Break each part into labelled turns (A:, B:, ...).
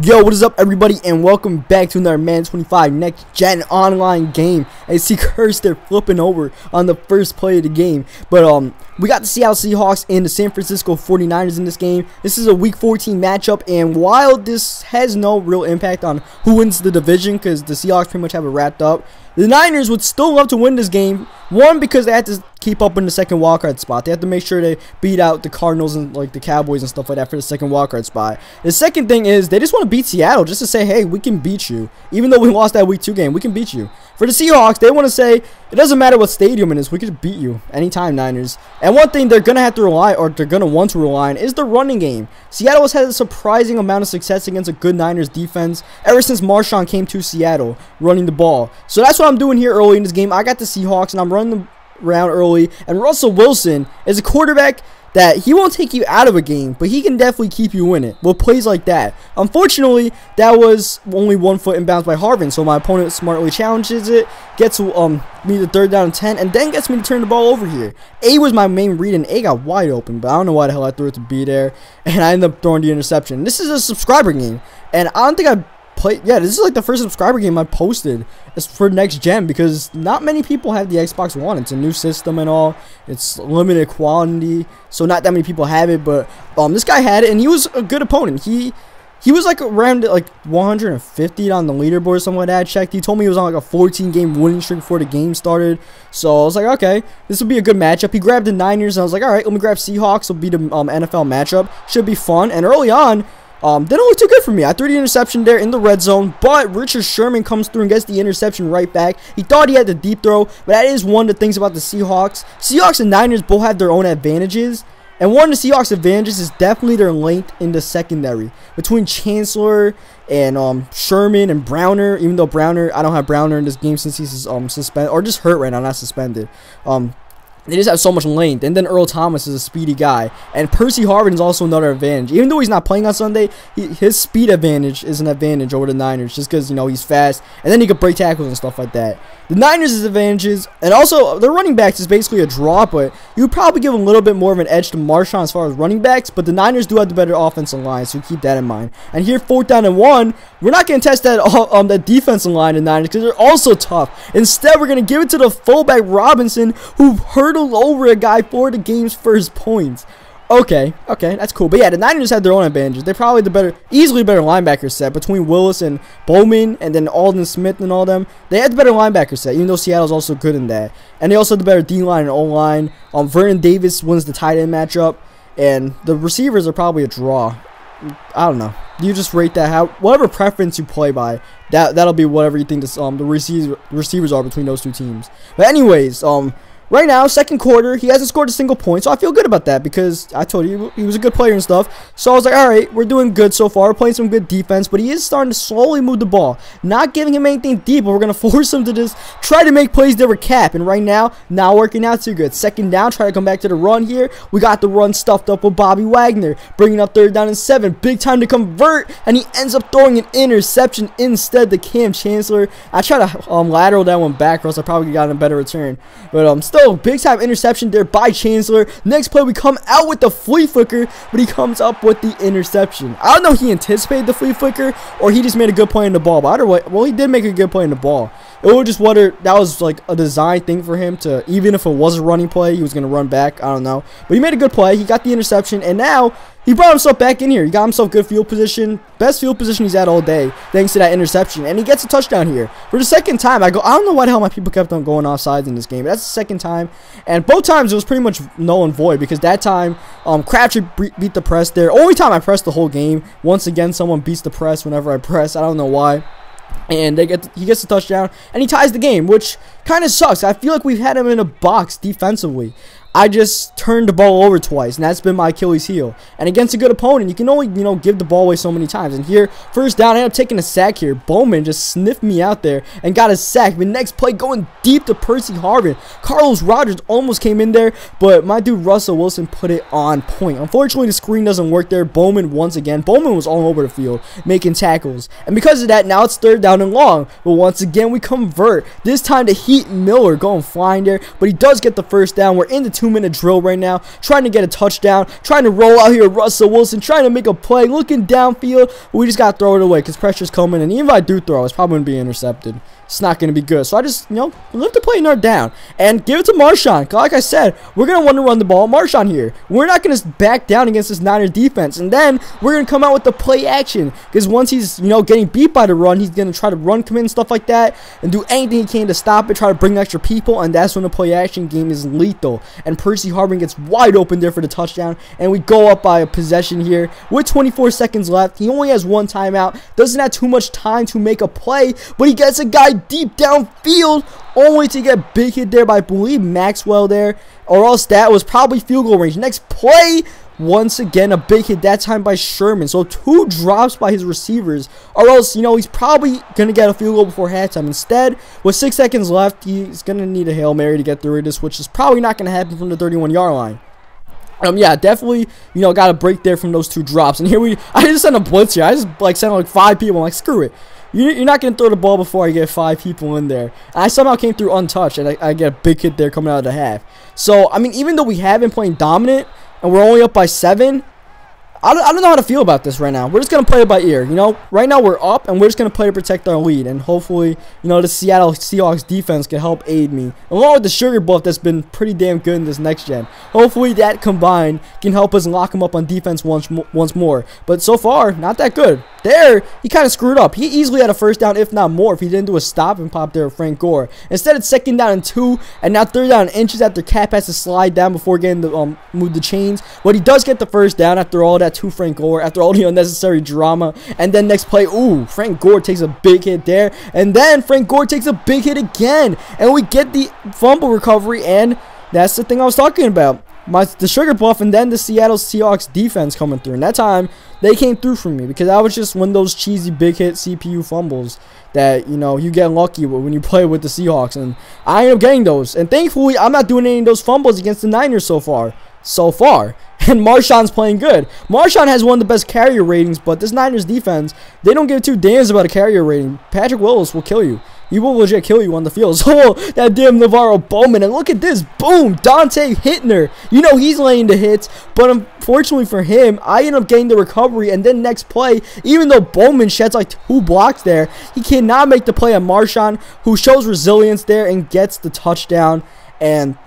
A: Yo, what is up, everybody, and welcome back to another Madden 25 Next Gen online game. I see Curse there flipping over on the first play of the game. But we got the Seattle Seahawks and the San Francisco 49ers in this game. This is a Week 14 matchup, and while this has no real impact on who wins the division, because the Seahawks pretty much have it wrapped up, the Niners would still love to win this game. One, because they have to keep up in the second wildcard spot. They have to make sure they beat out the Cardinals and like the Cowboys and stuff like that for the second wildcard spot. The second thing is they just want to beat Seattle just to say, hey, we can beat you. Even though we lost that Week 2 game, we can beat you. For the Seahawks, they want to say, it doesn't matter what stadium it is, we can beat you anytime, Niners. And one thing they're going to have to rely, or they're going to want to rely on, is the running game. Seattle has had a surprising amount of success against a good Niners defense ever since Marshawn came to Seattle running the ball. So that's what I'm doing here early in this game. I got the Seahawks, and I'm running them around early. And Russell Wilson is a quarterback that he won't take you out of a game, but he can definitely keep you in it with plays like that. Unfortunately, that was only 1 foot inbounds by Harvin, so my opponent smartly challenges it, gets me the 3rd down and 10, and then gets me to turn the ball over here. A was my main read, and A got wide open, but I don't know why the hell I threw it to B there, and I ended up throwing the interception. This is a subscriber game, and I don't think I played. Yeah, this is like the first subscriber game I posted. It's for next gen because not many people have the Xbox One. It's a new system and all. It's limited quantity, so not that many people have it. But this guy had it, and he was a good opponent. He was like around like 150 on the leaderboard or something like that. I checked. He told me he was on like a 14-game winning streak before the game started. So I was like, okay, this will be a good matchup. He grabbed the Niners, and I was like, all right, let me grab Seahawks. It'll be the NFL matchup. Should be fun. And early on, didn't look too good for me. I threw the interception there in the red zone, but Richard Sherman comes through and gets the interception right back. He thought he had the deep throw, but that is one of the things about the Seahawks. Seahawks and Niners both have their own advantages, and one of the Seahawks' advantages is definitely their length in the secondary. Between Chancellor and Sherman and Browner, even though Browner, I don't have Browner in this game since he's suspended, or just hurt right now, not suspended. They just have so much length. And then Earl Thomas is a speedy guy. And Percy Harvin is also another advantage. Even though he's not playing on Sunday, his speed advantage is an advantage over the Niners. Just because, you know, he's fast. And then he can break tackles and stuff like that. The Niners' advantages, and also their running backs is basically a draw, but you would probably give a little bit more of an edge to Marshawn as far as running backs, but the Niners do have the better offensive line, so keep that in mind. And here, 4th down and 1, we're not going to test that that defensive line in the Niners because they're also tough. Instead, we're going to give it to the fullback Robinson, who hurdled over a guy for the game's first points. Okay, that's cool. But yeah, the Niners had their own advantages. They're probably the easily better linebacker set between Willis and Bowman and then Alden Smith and all them. They had the better linebacker set, even though Seattle's also good in that. And they also had the better D-line and O-line. Vernon Davis wins the tight end matchup. And the receivers are probably a draw. I don't know. You just rate that whatever preference you play by. That'll be whatever you think the receivers are between those two teams. But anyways, right now, second quarter, he hasn't scored a single point, so I feel good about that because I told you he was a good player and stuff. So I was like, all right, we're doing good so far. We're playing some good defense, but he is starting to slowly move the ball. Not giving him anything deep, but we're going to force him to just try to make plays that were cap. And right now, not working out too good. Second down, try to come back to the run here. We got the run stuffed up with Bobby Wagner, bringing up 3rd down and 7. Big time to convert, and he ends up throwing an interception instead to Cam Chancellor. I try to lateral that one back, or else I probably got a better return. But still, big time interception there by Chancellor. Next play, we come out with the flea flicker, but he comes up with the interception. I don't know if he anticipated the flea flicker or he just made a good play in the ball. But either way, well, he did make a good play in the ball. It was just that was like a design thing for him to, even if it was a running play, he was going to run back. I don't know. But he made a good play. He got the interception, and now he brought himself back in here. He got himself good field position. Best field position he's had all day, thanks to that interception. And he gets a touchdown here. For the second time, I don't know why the hell my people kept on going offsides in this game. But that's the second time. And both times, it was pretty much null and void. Because that time, Crabtree beat the press there. Only time I pressed the whole game. Once again, someone beats the press whenever I press. I don't know why. And he gets the touchdown, and he ties the game, which kind of sucks. I feel like we've had him in a box defensively. I just turned the ball over twice, and that's been my Achilles heel. And against a good opponent, you can only, give the ball away so many times. And here, first down, I ended up taking a sack here. Bowman just sniffed me out there and got a sack. But next play, going deep to Percy Harvin. Carlos Rogers almost came in there, but my dude Russell Wilson put it on point. Unfortunately, the screen doesn't work there. Bowman once again. Bowman was all over the field, making tackles. And because of that, now it's 3rd down and long. But once again, we convert. This time to Heat Miller going flying there, but he does get the first down. We're in the 2 2-minute drill right now, trying to get a touchdown, trying to roll out here Russell Wilson, trying to make a play, looking downfield, but we just got to throw it away because pressure's coming, and even if I do throw, it's probably going to be intercepted. It's not going to be good. So I just, lift the play yard down and give it to Marshawn. Like I said, we're going to want to run the ball. Marshawn here. We're not going to back down against this Niners defense. And then we're going to come out with the play action. Because once he's, getting beat by the run, he's going to try to run commit and stuff like that. And do anything he can to stop it. Try to bring extra people. And that's when the play action game is lethal. And Percy Harvin gets wide open there for the touchdown. And we go up by a possession here with 24 seconds left. He only has one timeout. Doesn't have too much time to make a play. But he gets a guy deep downfield, only to get big hit there by, I believe, Maxwell there, or else that was probably field goal range. Next play, once again, a big hit, that time by Sherman. So 2 drops by his receivers, or else, he's probably going to get a field goal before halftime. Instead, with 6 seconds left, he's going to need a Hail Mary to get through this, which is probably not going to happen from the 31-yard line. Yeah, definitely, got a break there from those 2 drops. And here I just sent a blitz here. I just, sent like 5 people. I'm like, screw it. You're not going to throw the ball before I get 5 people in there. And I somehow came through untouched, and I get a big hit there coming out of the half. So, I mean, even though we have been playing dominant, and we're only up by 7, I don't know how to feel about this right now. We're just going to play it by ear, Right now we're up, and we're just going to play to protect our lead. And hopefully, the Seattle Seahawks defense can help aid me. Along with the sugar buff that's been pretty damn good in this next gen. Hopefully that combined can help us lock him up on defense once more. But so far, not that good. There, he kind of screwed up. He easily had a first down, if not more, if he didn't do a stop and pop there with Frank Gore. Instead, it's 2nd down and 2, and now 3rd down and inches after Cap has to slide down before getting the move the chains. But he does get the first down after all that to Frank Gore, after all the unnecessary drama. And then next play, Frank Gore takes a big hit there, and then Frank Gore takes a big hit again, and we get the fumble recovery, and that's the thing I was talking about. The sugar buff, and then the Seattle Seahawks defense coming through. And that time, they came through for me because I was just one of those cheesy big hit CPU fumbles that, you get lucky with when you play with the Seahawks. And I end up getting those. And thankfully, I'm not doing any of those fumbles against the Niners so far. And Marshawn's playing good. Marshawn has one of the best carrier ratings, but this Niners defense, they don't give 2 damns about a carrier rating. Patrick Willis will kill you. He will legit kill you on the field. So, that damn Navarro Bowman. And look at this. Boom. Dante Hittner. He's laying the hits. But unfortunately for him, I end up getting the recovery. And then next play, even though Bowman sheds like 2 blocks there, he cannot make the play on Marshawn, who shows resilience there and gets the touchdown. And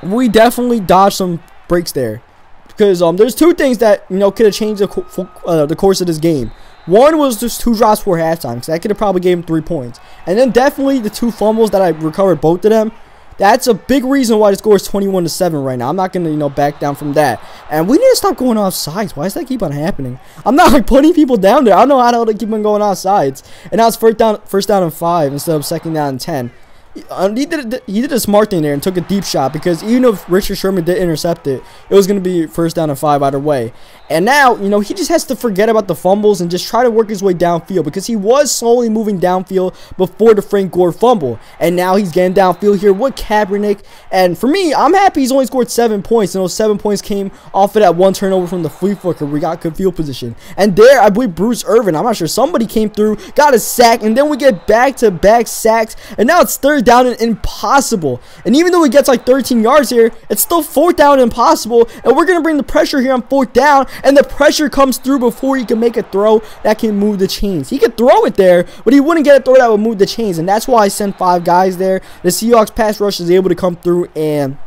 A: we definitely dodged some breaks there. Because there's 2 things that, could have changed the course of this game. One was just 2 drops before halftime, because that could have probably gave him 3 points. And then definitely the 2 fumbles that I recovered, both of them. That's a big reason why the score is 21-7 right now. I'm not going to, back down from that. And we need to stop going off sides. Why does that keep on happening? I'm not putting people down there. I don't know how to keep on going off sides. And now it's first down and 5 instead of 2nd down and 10. He did a smart thing there and took a deep shot, because even if Richard Sherman did intercept it, it was going to be 1st down and 5 either way. And now, he just has to forget about the fumbles and just try to work his way downfield, because he was slowly moving downfield before the Frank Gore fumble. And now he's getting downfield here with Kaepernick. And for me, I'm happy he's only scored 7 points. And those 7 points came off of that 1 turnover from the flea flicker. We got good field position. And there, I believe Bruce Irvin, I'm not sure, somebody came through, got a sack, and then we get back-to-back sacks. And now it's 3rd down and impossible. And even though he gets like 13 yards here, it's still 4th down and impossible. And we're going to bring the pressure here on 4th down. And the pressure comes through before he can make a throw that can move the chains. He could throw it there, but he wouldn't get a throw that would move the chains. And that's why I sent 5 guys there. The Seahawks pass rush is able to come through. And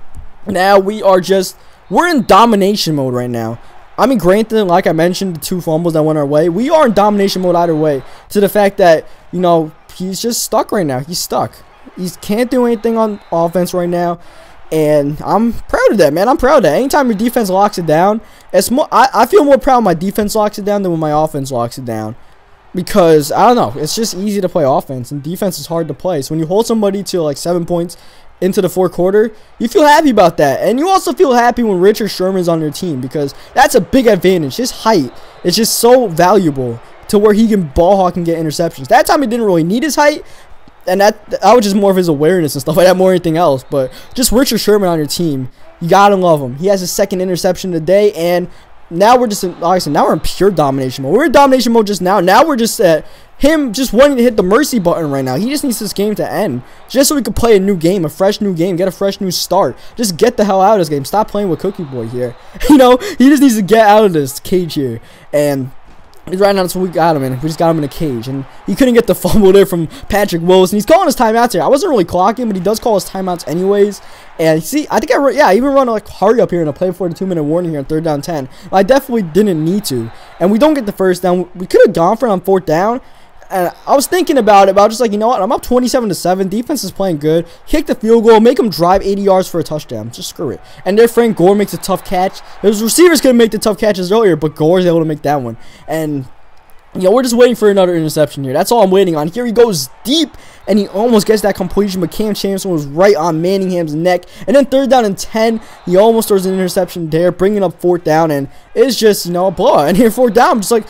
A: now we're in domination mode right now. I mean, granted, like I mentioned, the 2 fumbles that went our way, we are in domination mode either way. To the fact that, he's just stuck right now. He's stuck. He can't do anything on offense right now. And I'm proud of that, man. I'm proud of that. Anytime your defense locks it down, I feel more proud when my defense locks it down than when my offense locks it down. Because, I don't know, it's just easy to play offense, and defense is hard to play. So when you hold somebody to like 7 points into the 4th quarter, you feel happy about that. And you also feel happy when Richard Sherman's on your team, because that's a big advantage. His height is just so valuable to where he can ball hawk and get interceptions. That time he didn't really need his height. And that was just more of his awareness and stuff like that, more than anything else. But just Richard Sherman on your team, you gotta love him. He has his 2nd interception today, and now we're just in, like I said, now we're in pure domination mode. We were in domination mode just now. Now we're just at him just wanting to hit the mercy button right now. He just needs this game to end, just so we could play a new game, a fresh new game, get a fresh new start. Just get the hell out of this game. Stop playing with Cookie Boy here. You know, he just needs to get out of this cage here. And right now, that's what we got him in. We just got him in a cage, and he couldn't get the fumble there from Patrick Willis. And he's calling his timeouts here. I wasn't really clocking, but he does call his timeouts anyways. And see, I think I even run like hurry up here and a play for the 2-minute warning here on 3rd down 10. But I definitely didn't need to, and we don't get the first down. We could have gone for it on 4th down. And I was thinking about it, but I was just like, you know what? I'm up 27-7. Defense is playing good. Kick the field goal. Make them drive 80 yards for a touchdown. Just screw it. And there, Frank Gore makes a tough catch. His receivers couldn't make the tough catches earlier, but Gore's able to make that one. And, you know, we're just waiting for another interception here. That's all I'm waiting on. Here he goes deep, and he almost gets that completion, but Cam Chancellor was right on Manningham's neck. And then 3rd down and 10, he almost throws an interception there, bringing up 4th down, and it's just, you know, a blowout. And here, 4th down, I'm just like,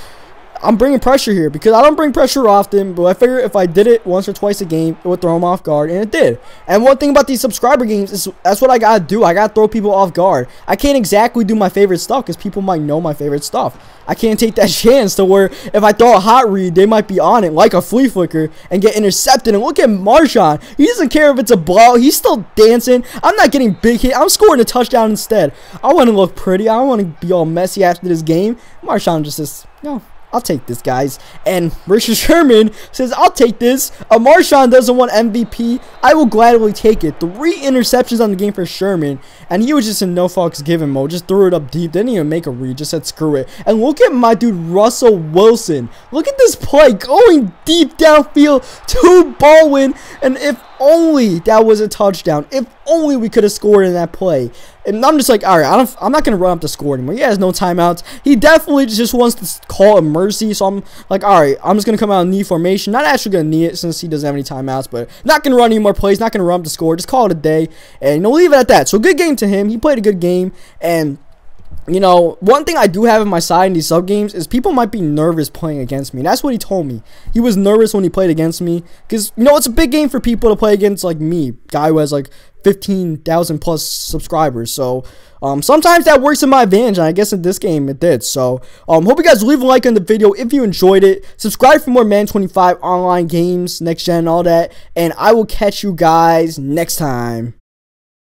A: I'm bringing pressure here because I don't bring pressure often, but I figure if I did it once or twice a game, it would throw them off guard, and it did. And one thing about these subscriber games is that's what I gotta do. I gotta throw people off guard. I can't exactly do my favorite stuff because people might know my favorite stuff. I can't take that chance to where if I throw a hot read, they might be on it like a flea flicker and get intercepted. And look at Marshawn. He doesn't care if it's a blow. He's still dancing. I'm not getting big hit. I'm scoring a touchdown instead. I want to look pretty. I don't want to be all messy after this game. Marshawn just says, no, I'll take this, guys. And Richard Sherman says, I'll take this. Marshawn doesn't want MVP. I will gladly take it. 3 interceptions on the game for Sherman. And he was just in no fucks given mode. Just threw it up deep. Didn't even make a read. Just said, screw it. And look at my dude, Russell Wilson. Look at this play. Going deep downfield to Baldwin. And if only that was a touchdown. If only we could have scored in that play. And I'm just like, all right, I'm not going to run up the score anymore. He has no timeouts. He definitely just wants to call a mercy. So I'm like, all right, I'm just going to come out in knee formation. Not actually going to knee it since he doesn't have any timeouts, but not going to run any more plays. Not going to run up the score. Just call it a day. And, you know, leave it at that. So good game to him. He played a good game. And, you know, one thing I do have in my side in these sub games is people might be nervous playing against me. And that's what he told me. He was nervous when he played against me because, you know, it's a big game for people to play against like me, guy who has like 15,000 plus subscribers. So sometimes that works in my advantage, and I guess in this game it did. So hope you guys leave a like on the video if you enjoyed it. Subscribe for more Madden 25 online games, next gen, all that, and I will catch you guys next time.